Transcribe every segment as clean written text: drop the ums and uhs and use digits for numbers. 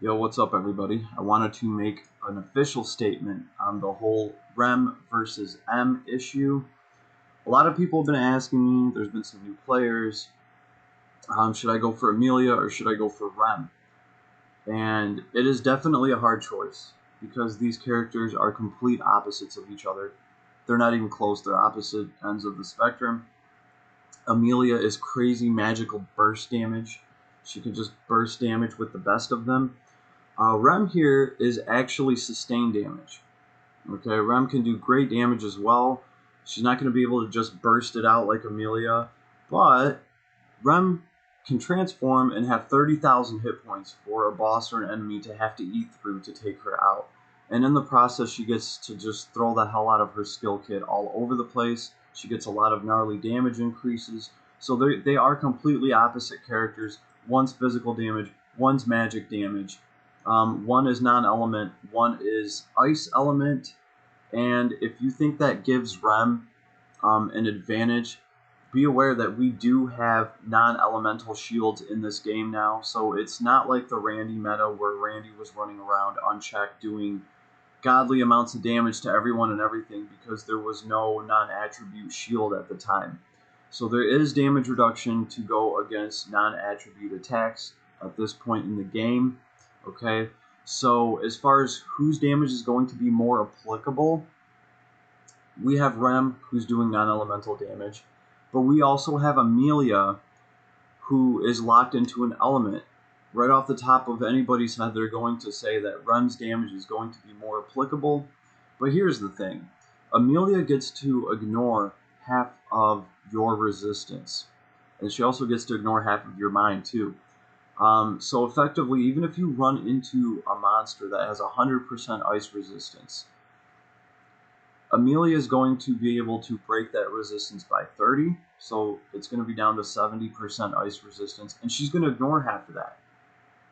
Yo, what's up, everybody? I wanted to make an official statement on the whole Rem versus M issue. A lot of people have been asking me, there's been some new players, should I go for Amelia or should I go for Rem? And it is definitely a hard choice because these characters are complete opposites of each other. They're not even close, they're opposite ends of the spectrum. Amelia is crazy magical burst damage. She can just burst damage with the best of them. Rem here is actually sustained damage. Okay, Rem can do great damage as well. She's not going to be able to just burst it out like Amelia, but Rem can transform and have 30,000 hit points for a boss or an enemy to have to eat through to take her out. And in the process, she gets to just throw the hell out of her skill kit all over the place. She gets a lot of gnarly damage increases. So they are completely opposite characters. One's physical damage, one's magic damage. One is non-element, one is ice element. And if you think that gives Rem an advantage, be aware that we do have non-elemental shields in this game now, so it's not like the Randy meta where Randy was running around unchecked doing godly amounts of damage to everyone and everything because there was no non-attribute shield at the time. So there is damage reduction to go against non-attribute attacks at this point in the game. Okay, so as far as whose damage is going to be more applicable, we have Rem, who's doing non-elemental damage, but we also have Amelia, who is locked into an element. Right off the top of anybody's head, they're going to say that Rem's damage is going to be more applicable. But here's the thing. Amelia gets to ignore half of your resistance. And she also gets to ignore half of your mind, too. So effectively, even if you run into a monster that has 100% ice resistance, Amelia is going to be able to break that resistance by 30, so it's going to be down to 70% ice resistance, and she's going to ignore half of that,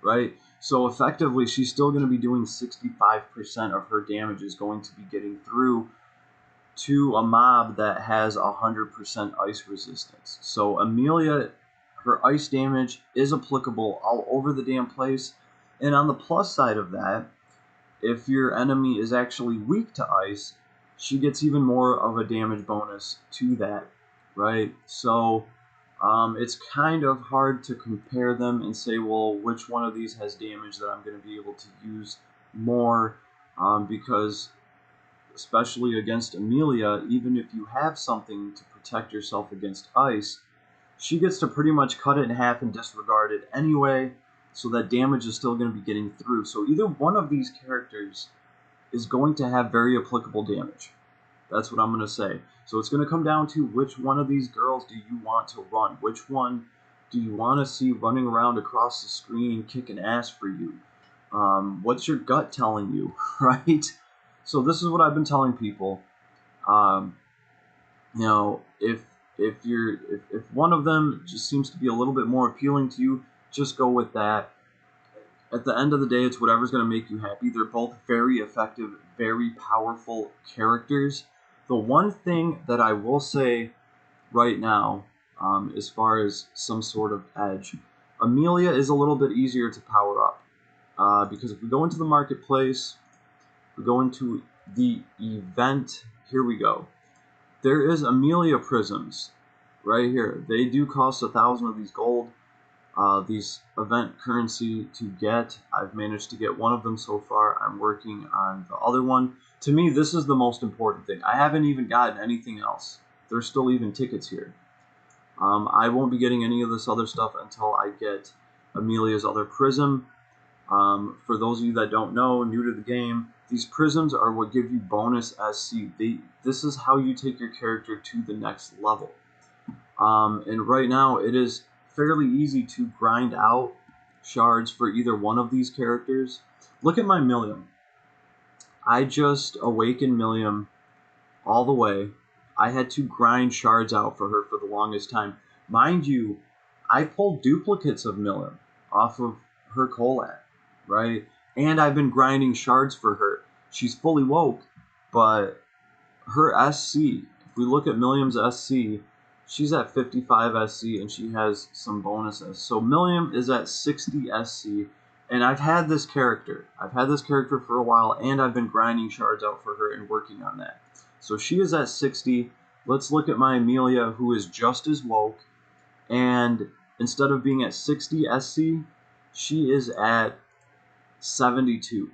right? So effectively, she's still going to be doing 65% of her damage is going to be getting through to a mob that has 100% ice resistance. So Amelia, her ice damage is applicable all over the damn place, and on the plus side of that, if your enemy is actually weak to ice, she gets even more of a damage bonus to that, right? So it's kind of hard to compare them and say, well, which one of these has damage that I'm going to be able to use more, because especially against Amelia, even if you have something to protect yourself against ice, she gets to pretty much cut it in half and disregard it anyway, so that damage is still going to be getting through. So either one of these characters is going to have very applicable damage. That's what I'm going to say. So it's going to come down to which one of these girls do you want to run? Which one do you want to see running around across the screen kicking ass for you? What's your gut telling you, right? So this is what I've been telling people. Um, if one of them just seems to be a little bit more appealing to you, just go with that. At the end of the day, it's whatever's going to make you happy. They're both very effective, very powerful characters. The one thing that I will say right now, as far as some sort of edge, Amelia is a little bit easier to power up. Because if we go into the marketplace, we go into the event, here we go. There is Amelia Prisms right here. They do cost 1,000 of these gold. These event currency to get. I've managed to get one of them so far. I'm working on the other one. To me, this is the most important thing. I haven't even gotten anything else. There's still even tickets here. I won't be getting any of this other stuff until I get Amelia's other prism. For those of you that don't know, new to the game, these prisms are what give you bonus SC. This is how you take your character to the next level. And right now, it is fairly easy to grind out shards for either one of these characters. Look at my Millium. I just awakened Millium all the way. I had to grind shards out for her for the longest time. Mind you, I pulled duplicates of Millium off of her Collat, right? And I've been grinding shards for her. She's fully woke, but her SC, if we look at Millium's SC, she's at 55 SC and she has some bonuses. So Millium is at 60 SC. And I've had this character. I've had this character for a while, and I've been grinding shards out for her and working on that. So she is at 60. Let's look at my Amelia, who is just as woke. And instead of being at 60 SC, she is at 72.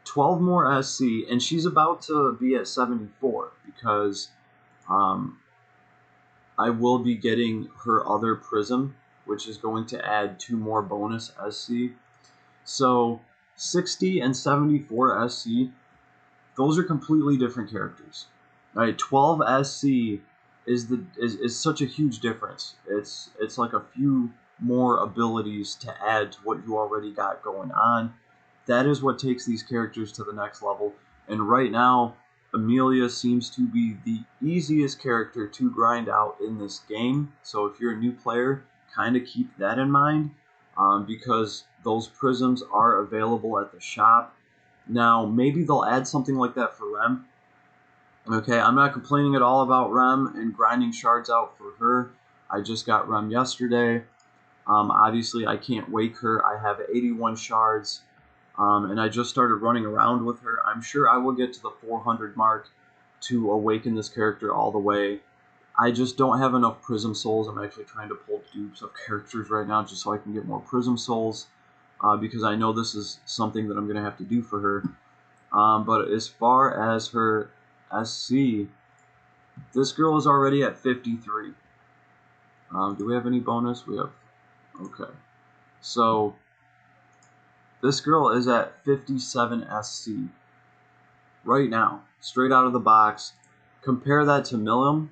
12 more SC, and she's about to be at 74 because I will be getting her other prism, which is going to add 2 more bonus SC. So 60 and 74 SC, those are completely different characters. Right? 12 SC is such a huge difference. It's like a few more abilities to add to what you already got going on. That is what takes these characters to the next level. And right now, Amelia seems to be the easiest character to grind out in this game. So if you're a new player, kind of keep that in mind, because those prisms are available at the shop. Now, maybe they'll add something like that for Rem. Okay, I'm not complaining at all about Rem and grinding shards out for her. I just got Rem yesterday. Obviously, I can't wake her. I have 81 shards. And I just started running around with her. I'm sure I will get to the 400 mark to awaken this character all the way. I just don't have enough Prism Souls. I'm actually trying to pull dupes of characters right now just so I can get more Prism Souls, because I know this is something that I'm going to have to do for her. But as far as her SC, this girl is already at 53. Do we have any bonus? We have... Okay. So... this girl is at 57 SC right now, straight out of the box. Compare that to Milim.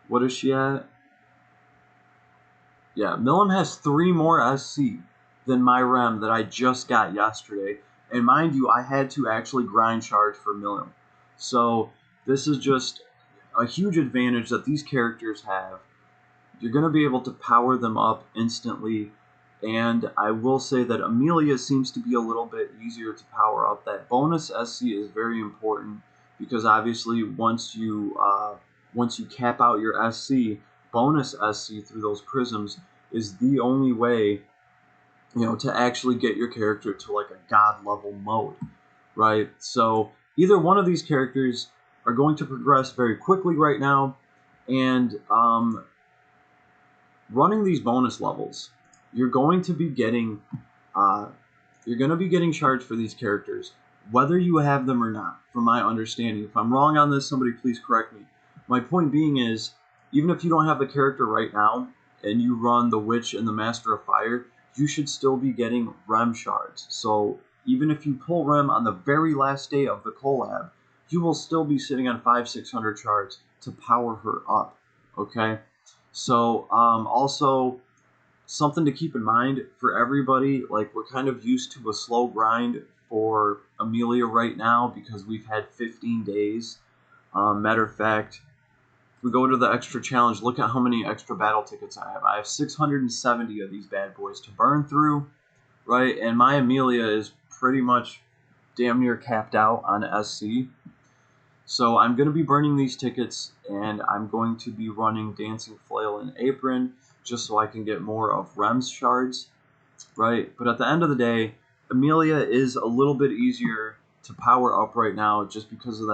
What is she at? Yeah, Milim has 3 more SC than my Rem that I just got yesterday. And mind you, I had to actually grind shards for Milim. So this is just a huge advantage that these characters have. You're going to be able to power them up instantly. And I will say that Amelia seems to be a little bit easier to power up. That bonus SC is very important because obviously once you cap out your SC, bonus SC through those prisms is the only way, to actually get your character to like a god level mode, right? So either one of these characters are going to progress very quickly right now, and running these bonus levels, you're going to be getting shards for these characters, whether you have them or not, from my understanding. If I'm wrong on this, somebody please correct me. My point being is, even if you don't have the character right now, and you run the Witch and the Master of Fire, you should still be getting Rem shards. So even if you pull Rem on the very last day of the collab, you will still be sitting on 500-600 shards to power her up, okay? So also, something to keep in mind for everybody, like we're kind of used to a slow grind for Amelia right now because we've had 15 days. Matter of fact, if we go to the extra challenge, look at how many extra battle tickets I have. I have 670 of these bad boys to burn through, right? And my Amelia is pretty much damn near capped out on SC. So I'm going to be burning these tickets, and I'm going to be running Dancing Flail and Apron just so I can get more of Rem's shards, right? But at the end of the day, Amelia is a little bit easier to power up right now just because of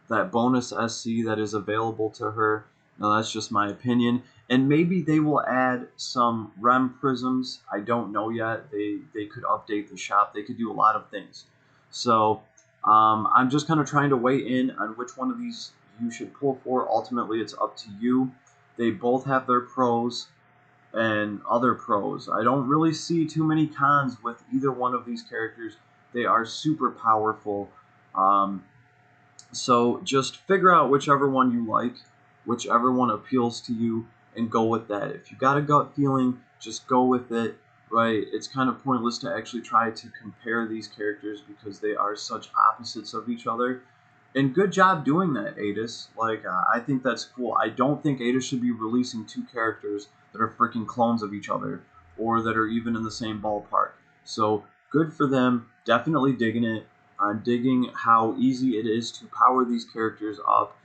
that bonus SC that is available to her. Now, that's just my opinion. And maybe they will add some Rem prisms. I don't know yet. They could update the shop. They could do a lot of things. So I'm just kind of trying to weigh in on which one of these you should pull for. Ultimately, it's up to you. They both have their pros and other pros. I don't really see too many cons with either one of these characters. They are super powerful. So just figure out whichever one you like, whichever one appeals to you, and go with that. If you got a gut feeling, just go with it, right? It's kind of pointless to actually try to compare these characters because they are such opposites of each other. And good job doing that, Adis. Like, I think that's cool. I don't think Adis should be releasing 2 characters that are freaking clones of each other or that are even in the same ballpark. So good for them. Definitely digging it. I'm digging how easy it is to power these characters up.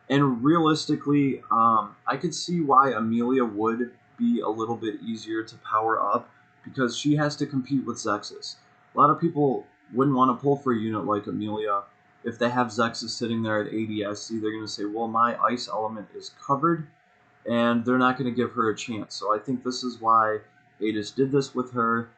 And realistically, I could see why Amelia would be a little bit easier to power up because she has to compete with Zexus. A lot of people wouldn't want to pull for a unit like Amelia if they have Zexus sitting there at ADSC. They're going to say, well, my ice element is covered, and they're not going to give her a chance. So I think this is why Adis did this with her.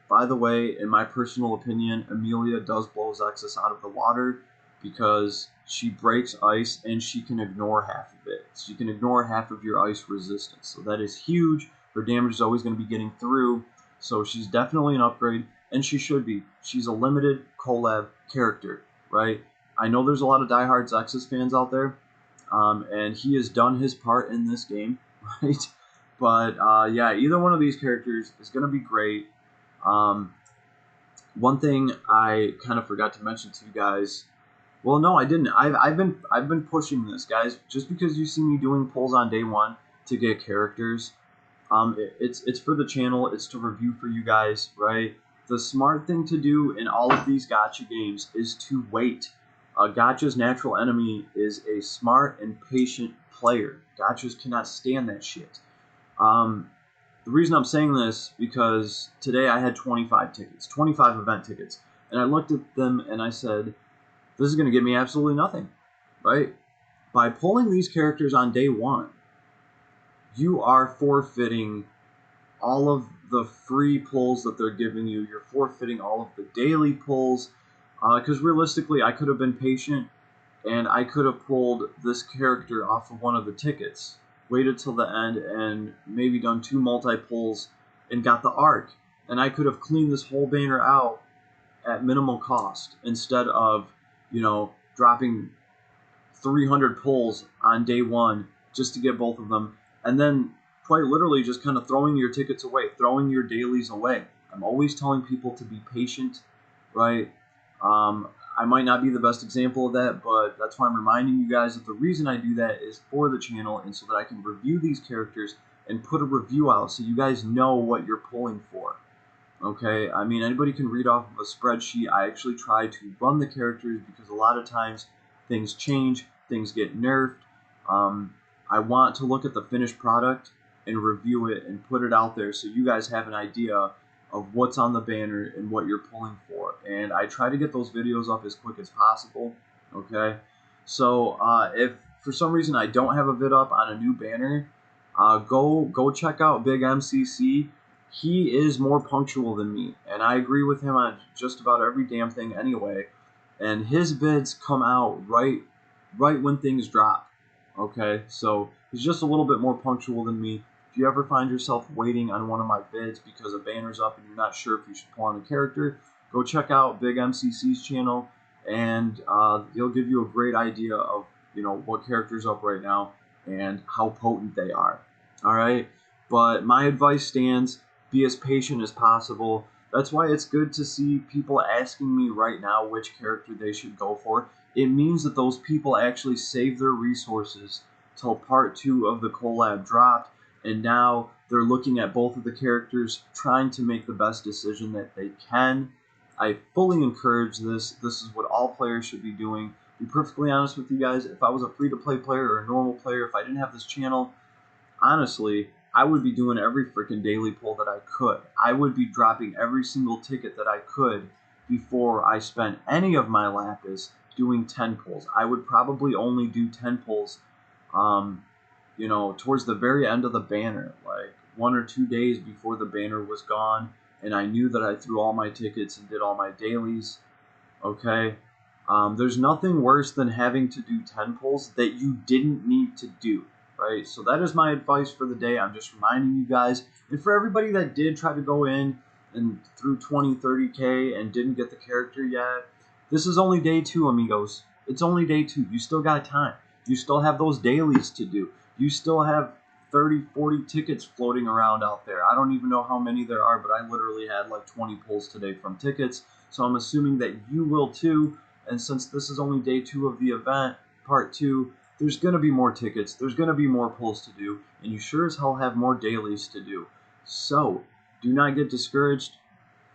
By the way, in my personal opinion, Amelia does blow Zexus out of the water because she breaks ice and she can ignore half of it. She can ignore half of your ice resistance. So that is huge. Her damage is always going to be getting through. So she's definitely an upgrade, and she should be. She's a limited collab character, right? I know there's a lot of diehard Zexus fans out there, and he has done his part in this game, right? But yeah, either one of these characters is going to be great. One thing I kind of forgot to mention to you guys. Well, no, I didn't. I've been pushing this, guys. Just because you see me doing polls on day one to get characters, it's for the channel. It's to review for you guys, right? The smart thing to do in all of these gacha games is to wait. Gacha's natural enemy is a smart and patient player. Gachas cannot stand that shit. The reason I'm saying this because today I had 25 tickets, 25 event tickets, and I looked at them and I said, this is going to give me absolutely nothing, right? By pulling these characters on day one, you are forfeiting all of the free pulls that they're giving you. You're forfeiting all of the daily pulls, because realistically, I could have been patient and I could have pulled this character off of one of the tickets, waited till the end, and maybe done 2 multi-pulls and got the arc. And I could have cleaned this whole banner out at minimal cost instead of, dropping 300 pulls on day one just to get both of them. And then quite literally just kind of throwing your tickets away, throwing your dailies away. I'm always telling people to be patient, right? I might not be the best example of that, but that's why I'm reminding you guys that the reason I do that is for the channel and so that I can review these characters and put a review out so you guys know what you're pulling for. Okay, I mean, anybody can read off of a spreadsheet. I actually try to run the characters because a lot of times things change, things get nerfed. I want to look at the finished product and review it and put it out there so you guys have an idea of what's on the banner and what you're pulling for. And I try to get those videos up as quick as possible, okay? So if for some reason I don't have a vid up on a new banner, go check out Big MCC. He is more punctual than me, and I agree with him on just about every damn thing anyway. And his vids come out right when things drop. Okay, so he's just a little bit more punctual than me. If you ever find yourself waiting on one of my vids because a banner's up and you're not sure if you should pull on a character, go check out Big MCC's channel, and he'll give you a great idea of what character's up right now and how potent they are. All right, but my advice stands. Be as patient as possible. That's why it's good to see people asking me right now which character they should go for. It means that those people actually save their resources till part 2 of the collab dropped, and now they're looking at both of the characters, trying to make the best decision that they can. I fully encourage this. This is what all players should be doing. To be perfectly honest with you guys, if I was a free-to-play player or a normal player, if I didn't have this channel, honestly, I would be doing every freaking daily pull that I could. I would be dropping every single ticket that I could before I spent any of my lapis doing 10 pulls. I would probably only do 10 pulls, towards the very end of the banner, like 1 or 2 days before the banner was gone, and I knew that I threw all my tickets and did all my dailies, okay? There's nothing worse than having to do 10 pulls that you didn't need to do. Right, so that is my advice for the day. I'm just reminding you guys, and for everybody that did try to go in and through 20, 30K and didn't get the character yet, this is only day 2, amigos. It's only day 2. You still got time. You still have those dailies to do. You still have 30, 40 tickets floating around out there. I don't even know how many there are, but I literally had like 20 pulls today from tickets, so I'm assuming that you will too. And since this is only day 2 of the event, part 2, there's going to be more tickets, there's going to be more pulls to do, and you sure as hell have more dailies to do. So, do not get discouraged.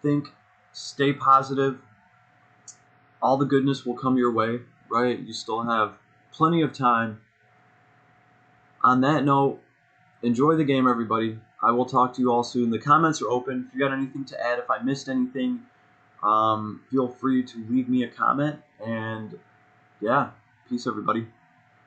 Think, stay positive. All the goodness will come your way, right? You still have plenty of time. On that note, enjoy the game, everybody. I will talk to you all soon. The comments are open. If you got anything to add, if I missed anything, feel free to leave me a comment. And yeah, peace, everybody.